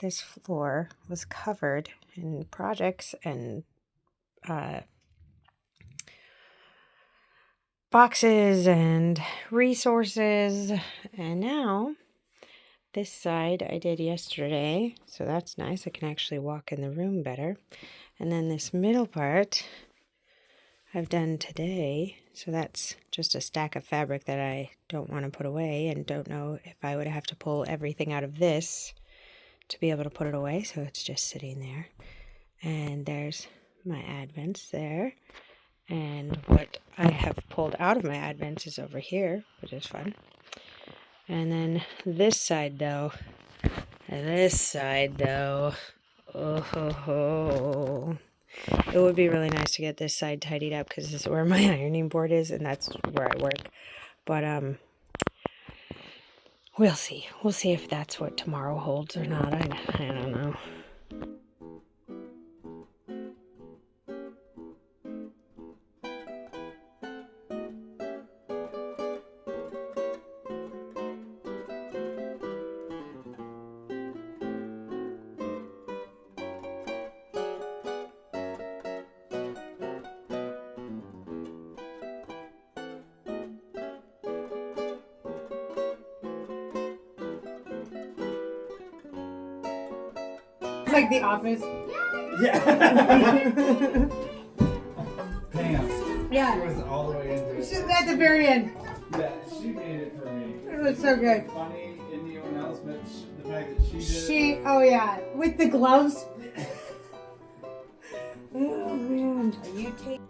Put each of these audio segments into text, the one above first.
this floor was covered in projects and boxes and resources, and now this side I did yesterday, so that's nice. I can actually walk in the room better. And then this middle part I've done today, so that's just a stack of fabric that I don't want to put away and don't know if I would have to pull everything out of this to be able to put it away, so it's just sitting there. And there's my advents there, and what I have pulled out of my advents is over here, which is fun. And then this side though, oh ho ho. It would be really nice to get this side tidied up because this is where my ironing board is and that's where I work. But we'll see. We'll see if that's what tomorrow holds or not. I don't know. Like The Office. Yeah. Pam. Yeah. She was all the way into it. At the very end. Yeah, she made it for me. It was so good. Funny, anyone else, but the fact that she did it. Oh yeah, with the gloves. Oh man. Are you taking?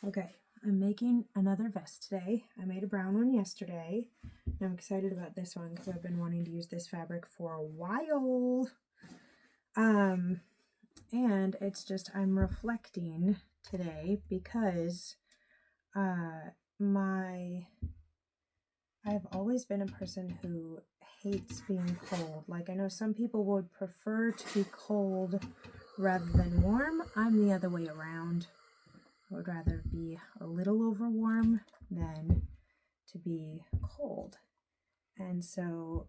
Okay, I'm making another vest today. I made a brown one yesterday. And I'm excited about this one because I've been wanting to use this fabric for a while. And it's just I'm reflecting today because I've always been a person who hates being cold. Like I know some people would prefer to be cold rather than warm. I'm the other way around. I would rather be a little over warm than to be cold. And so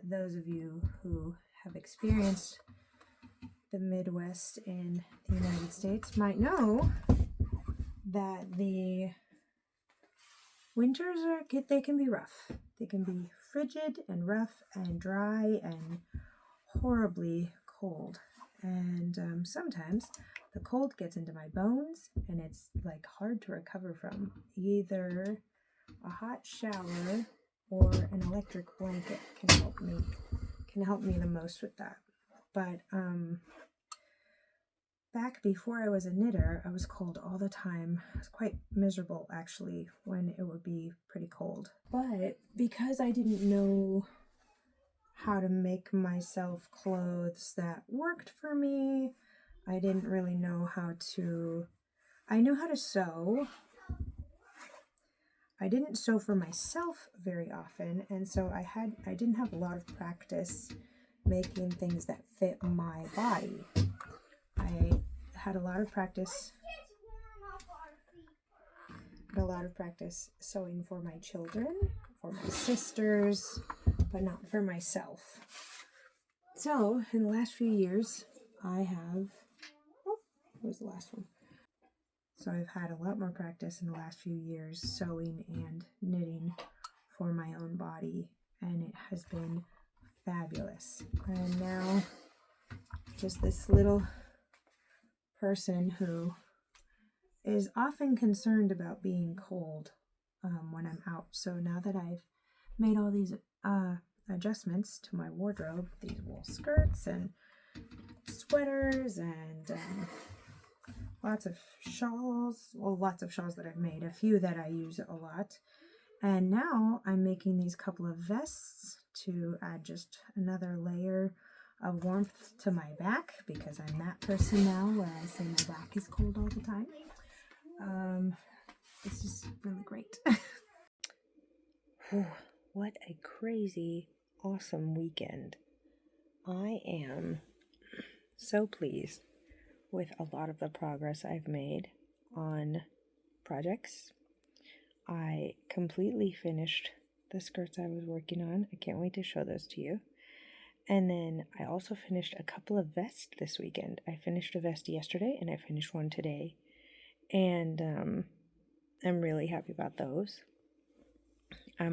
those of you who have experienced the Midwest in the United States might know that the winters they can be rough. They can be frigid and rough and dry and horribly cold. And sometimes the cold gets into my bones and it's like hard to recover from. Either a hot shower or an electric blanket can help me the most with that. But back before I was a knitter, I was cold all the time. I was quite miserable actually when it would be pretty cold. But because I didn't know how to make myself clothes that worked for me, I didn't really know how to. I knew how to sew. I didn't sew for myself very often, and so I didn't have a lot of practice making things that fit my body. I had a lot of practice sewing for my children, for my sisters, but not for myself. So in the last few years, where's the last one? So I've had a lot more practice in the last few years sewing and knitting for my own body, and it has been fabulous. And now just this little person who is often concerned about being cold when I'm out. So now that I've made all these adjustments to my wardrobe, these wool skirts and sweaters and lots of shawls that I've made, a few that I use a lot. And now I'm making these couple of vests to add just another layer of warmth to my back, because I'm that person now where I say my back is cold all the time. It's just really great. What a crazy, awesome weekend. I am so pleased with a lot of the progress I've made on projects. I completely finished the skirts I was working on. I can't wait to show those to you. And then I also finished a couple of vests this weekend. I finished a vest yesterday and I finished one today. And I'm really happy about those. I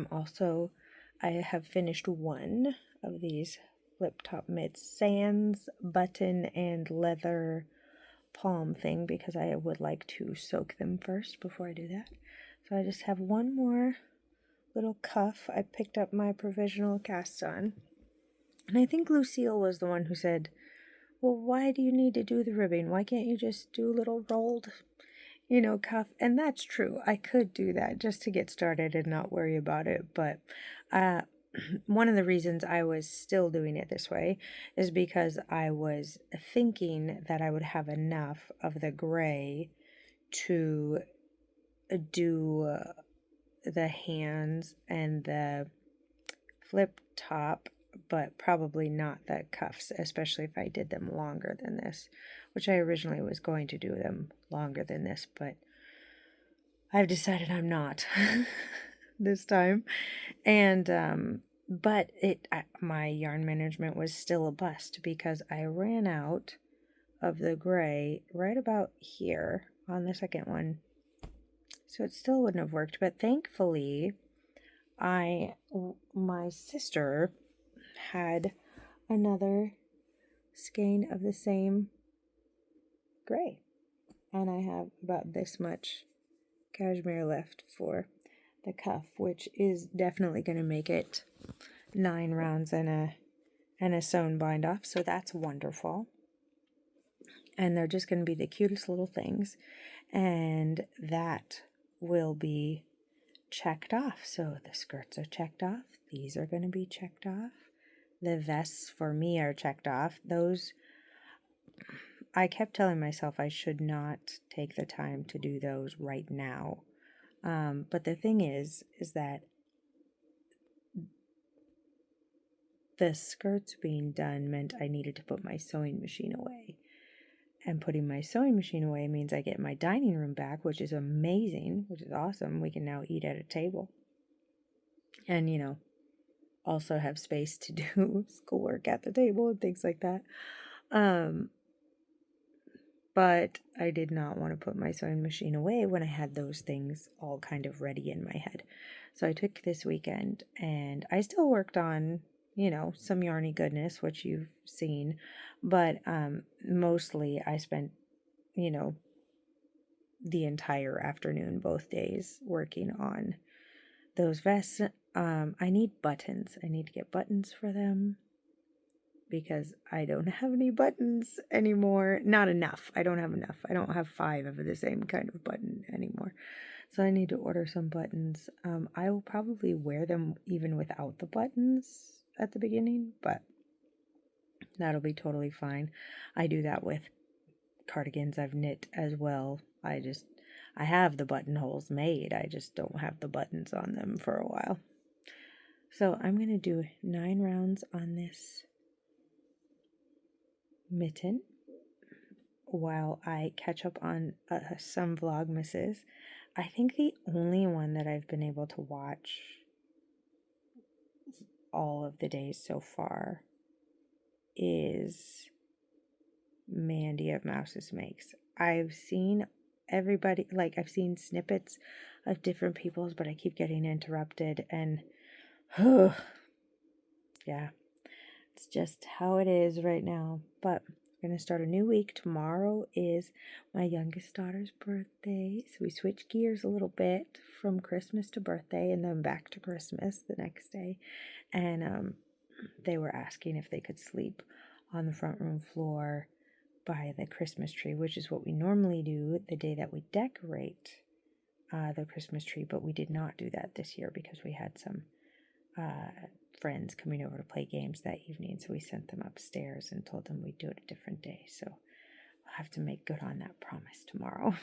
have finished one of these flip top mitts, sans button and leather palm thing, because I would like to soak them first before I do that. So I just have one more little cuff I picked up my provisional casts on. And I think Lucille was the one who said, well, why do you need to do the ribbing? Why can't you just do a little rolled, cuff? And that's true. I could do that just to get started and not worry about it. But one of the reasons I was still doing it this way is because I was thinking that I would have enough of the gray to do the hands and the flip top, but probably not the cuffs, especially if I did them longer than this, which I originally was going to do them longer than this, but I've decided I'm not this time. And but my yarn management was still a bust because I ran out of the gray right about here on the second one. So it still wouldn't have worked, but thankfully my sister had another skein of the same gray, and I have about this much cashmere left for the cuff, which is definitely going to make it 9 rounds and a sewn bind off, so that's wonderful. And they're just going to be the cutest little things, and that will be checked off. So the skirts are checked off, these are going to be checked off, the vests for me are checked off. Those, I kept telling myself I should not take the time to do those right now, but the thing is that the skirts being done meant I needed to put my sewing machine away. And putting my sewing machine away means I get my dining room back, which is amazing, which is awesome. We can now eat at a table. And, also have space to do schoolwork at the table and things like that. But I did not want to put my sewing machine away when I had those things all kind of ready in my head. So I took this weekend and I still worked on, some yarny goodness, which you've seen. But mostly I spent, the entire afternoon, both days, working on those vests. I need buttons. I need to get buttons for them. because I don't have any buttons anymore. Not enough. I don't have enough. I don't have 5 of the same kind of button anymore. So I need to order some buttons. I will probably wear them even without the buttons at the beginning, but that'll be totally fine. I do that with cardigans I've knit as well. I have the buttonholes made. I just don't have the buttons on them for a while. So I'm going to do 9 rounds on this mitten while I catch up on some Vlogmases. I think the only one that I've been able to watch all of the days so far is Mandy of Mouses Makes. I've seen everybody, like I've seen snippets of different people's, but I keep getting interrupted and yeah, it's just how it is right now. But we're gonna start a new week. Tomorrow is my youngest daughter's birthday, so we switch gears a little bit from Christmas to birthday and then back to Christmas the next day. And they were asking if they could sleep on the front room floor by the Christmas tree, which is what we normally do the day that we decorate the Christmas tree, but we did not do that this year because we had some friends coming over to play games that evening, so we sent them upstairs and told them we'd do it a different day. So we'll have to make good on that promise tomorrow.